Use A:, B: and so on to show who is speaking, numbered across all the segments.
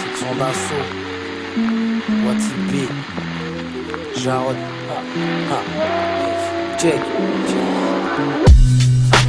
A: Section d'assaut. What's it be? Jarod. Check.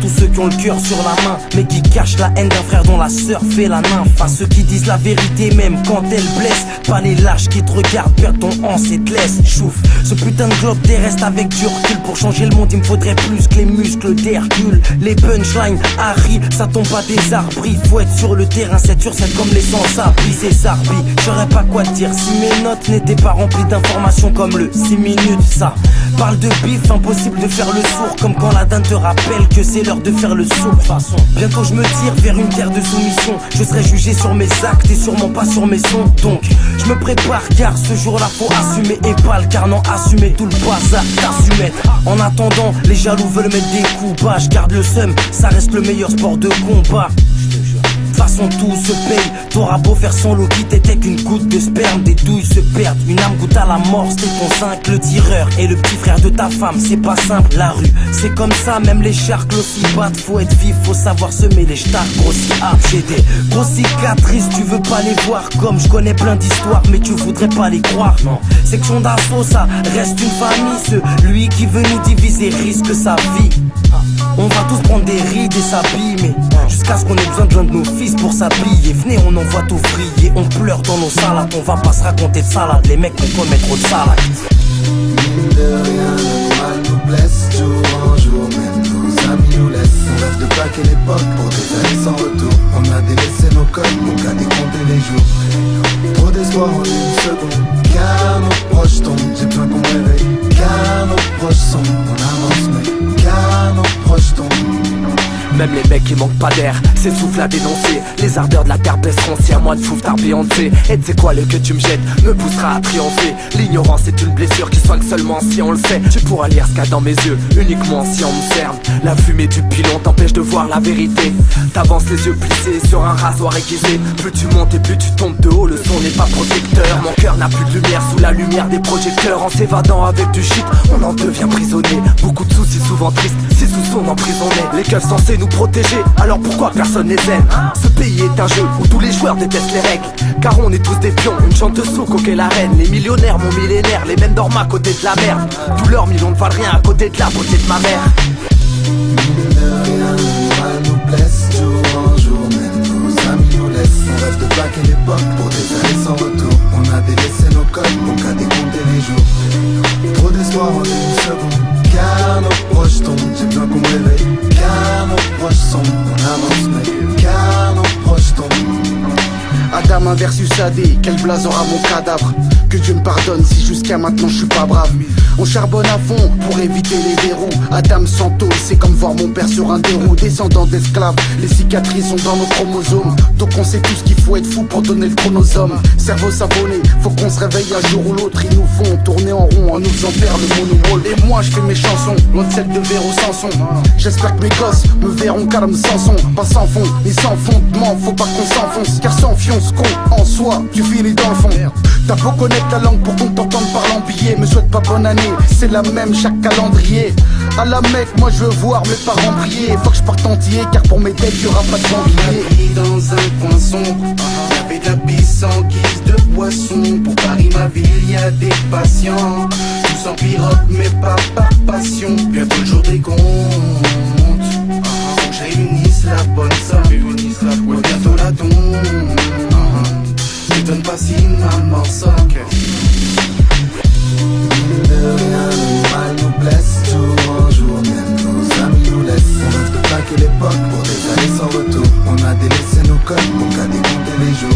A: Tous ceux qui ont le cœur sur la main, mais qui cachent la haine d'un frère dont la sœur fait la nymphe. À ceux qui disent la vérité même quand elle blesse. Pas les lâches qui te regardent perdre ton anse et te laissent chouf. Ce putain de globe terrestre avec du recul. Pour changer le monde il me faudrait plus que les muscles d'Hercule. Les punchlines, Harry, ça tombe pas des arbres. Il faut être sur le terrain 7 sur 7 comme les sans-abri. C'est Sarbi, j'aurais pas quoi te dire si mes notes n'étaient pas remplies d'informations comme le 6 minutes. Ça parle de bif, impossible de faire le sourd. Comme quand la dinde te rappelle que c'est l'heure de faire le sourd. Façon, bientôt je me tire vers une terre de soumission. Je serai jugé sur mes actes et sûrement pas sur mes sons. Donc je me prépare car ce jour-là faut assumer. Et pas le carnan, assumer tout le bazar t'as su mettre. En attendant, les jaloux veulent mettre des coups bas. Je garde le seum, ça reste le meilleur sport de combat. De toute façon tout se paye. T'auras beau faire sans lobby, t'étais qu'une goutte de sperme. Des douilles se perdent, une âme goûte à la mort. C'était ton 5, le tireur et le petit frère de ta femme. C'est pas simple, la rue, c'est comme ça. Même les charcles aussi battent. Faut être vif, faut savoir semer les stars. Grossi j'ai des grosses cicatrices, tu veux pas les voir. Comme je connais plein d'histoires, mais tu voudrais pas les croire. Non, section d'assaut, ça reste une famille. Celui qui veut nous diviser risque sa vie. On va tous prendre des rides et s'abîmer jusqu'à ce qu'on ait besoin de l'un de nos fils pour s'habiller. Venez, on envoie tout vriller, on pleure dans nos salades. On va pas se raconter de salade, les mecs vont commettre trop de salade.
B: Mine de rien, le mal nous blesse jour en jour, même nos amis nous laissent. On rêve de plaquer l'époque pour des années sans retour. On a délaissé nos codes pour qu'à décompter les jours. Trop d'espoir en une seconde, car nos proches tombent. J'ai besoin qu'on me réveille, car nos proches sont. On avance mais car nos proches tombent.
C: Même les mecs qui manquent pas d'air s'essoufflent à dénoncer. Les ardeurs de la terre baisseront si à moi de fouf t'as Beyoncé. Et tu sais quoi, le que tu me jettes me poussera à triompher. L'ignorance est une blessure qui soigne seulement si on le sait. Tu pourras lire ce qu'il y a dans mes yeux uniquement si on me cerne. La fumée du pilon t'empêche de voir la vérité. T'avances les yeux plissés sur un rasoir aiguisé. Plus tu montes et plus tu tombes de haut, le son n'est pas protecteur. Mon cœur n'a plus de lumière sous la lumière des projecteurs. En s'évadant avec du shit, on en devient prisonnier. Beaucoup de soucis souvent tristes, si sous son emprisonné. Les keufs censés nous protéger, alors pourquoi personne les aime? Ce pays est un jeu où tous les joueurs détestent les règles. Car on est tous des pions, une chante de souk auquel la reine. Les millionnaires, mon millénaire, les mêmes dorment à côté de la merde. Tous leurs millions ne valent rien à côté de la beauté de ma mère.
B: Mine de rien, le mal nous blesse jour en jour, même nos amis nous laissent. On rêve de plaquer l'époque pour des années sans retour. On a délaissé nos codes pour qu'à décompter les jours. Trop d'espoir en une seconde, car nos proches tombent. J'ai besoin qu'on me réveille, car nos proches sont. On avance mais car nos proches tombent.
D: Adama versus AD, quel blaze aura mon cadavre? Que Dieu me pardonne si jusqu'à maintenant je suis pas brave. On charbonne à fond pour éviter les verrous. Adam Santos, c'est comme voir mon père sur un deux roues. Descendant d'esclaves, les cicatrices sont dans nos chromosomes. Donc on sait tous qu'il faut être fou pour donner le chronosome. Cerveau savonné, faut qu'on se réveille un jour ou l'autre. Ils nous font tourner en rond en nous faisant faire le monomole. Et moi je fais mes chansons, loin de celles de Véro Sanson. J'espère que mes gosses me verront calme Samson. Pas sans fond, ni sans fondement, faut pas qu'on s'enfonce. Car sans fiance con en soi, tu finis dans le fond. T'as beau connaître la langue pour qu'on t'entende parler en billet. Me souhaite pas bonne année, c'est la même chaque calendrier. À la Mecque, moi je veux voir mes parents prier. Faut que je parte entier car pour mes dettes y'aura pas de banquier.
E: Dans un coin sombre, y'avait de la pisse en guise de boisson. Pour Paris ma ville y'a des patients. Tous en pirogue mais pas par passion. Bientôt le jour des comptes, faut que je réunisse la bonne somme. Ouais bientôt la tombe, m'étonne pas si maman sort.
B: Mine de rien, le mal nous blesse jour en jour, même nos amis nous laissent. On rêve de plaquer l'époque pour des années sans retour. On a délaissé nos codes pour qu'à décompter les jours.